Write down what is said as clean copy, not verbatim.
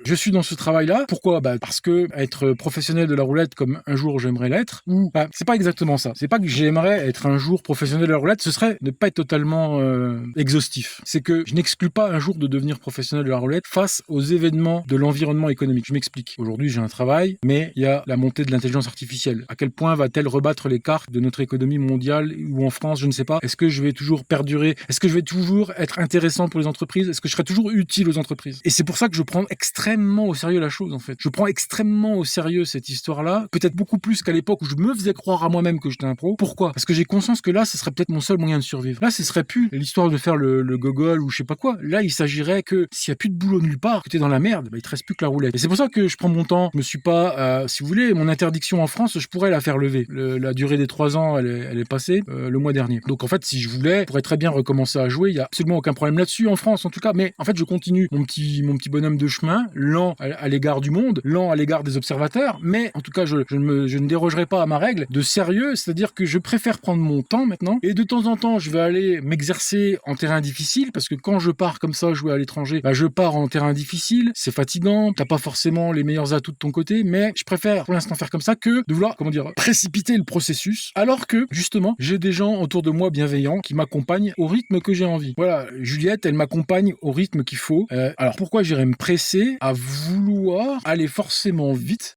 Je suis dans ce travail-là. Pourquoi? Parce que être professionnel de la roulette comme un jour j'aimerais l'être, ou c'est pas exactement ça. C'est pas que j'aimerais être un jour professionnel de la roulette, ce serait ne pas être totalement exhaustif. C'est que je n'exclus pas un jour de devenir professionnel de la roulette face aux événements de l'environnement économique. Je m'explique. Aujourd'hui, j'ai un travail, mais il y a la montée de l'intelligence artificielle. À quel point va-t-elle rebattre les cartes de notre économie mondiale ou en France? Je ne sais pas. Est-ce que je vais toujours perdurer? Est-ce que je vais toujours être intéressant pour les entreprises? Est-ce que je serai toujours utile aux entreprises? Et c'est pour ça que je prends extrêmement au sérieux la chose, en fait. Je prends extrêmement au sérieux cette histoire-là, peut-être beaucoup plus qu'à l'époque où je me faisais croire à moi-même que j'étais un pro. Pourquoi? Parce que j'ai conscience que là, ce serait peut-être mon seul moyen de survivre. Là, ce serait plus l'histoire de faire le gogol ou je sais pas quoi. Là, il s'agirait que s'il y a plus de boulot nulle part, que t'es dans la merde, il te reste plus que la roulette. Et c'est pour ça que je prends mon temps. Je me suis pas, si vous voulez, mon interdiction en France, je pourrais la faire lever. La durée des 3 ans, elle est passée le mois dernier. Donc en fait, si je voulais, je pourrais très bien recommencer à jouer. Il y a absolument aucun problème là-dessus en France, en tout cas. Mais en fait, je continue mon petit bonhomme de chemin, lent à l'égard du monde, lent à l'égard des observateurs. Mais en tout cas, je ne dérogerai pas à ma règle de sérieux, c'est-à-dire que je préfère prendre mon temps maintenant. Et de temps en temps, je vais aller m'exercer en terrain difficile, parce que quand je pars comme ça jouer à l'étranger, je pars en terrain difficile, c'est fatigant, t'as pas forcément les meilleurs atouts de ton côté, mais je préfère pour l'instant faire comme ça que de vouloir, précipiter le processus, alors que justement, j'ai des gens autour de moi bienveillants qui m'accompagnent au rythme que j'ai envie. Voilà, Juliette, elle m'accompagne au rythme qu'il faut. Alors pourquoi j'irais me presser à vouloir aller forcément vite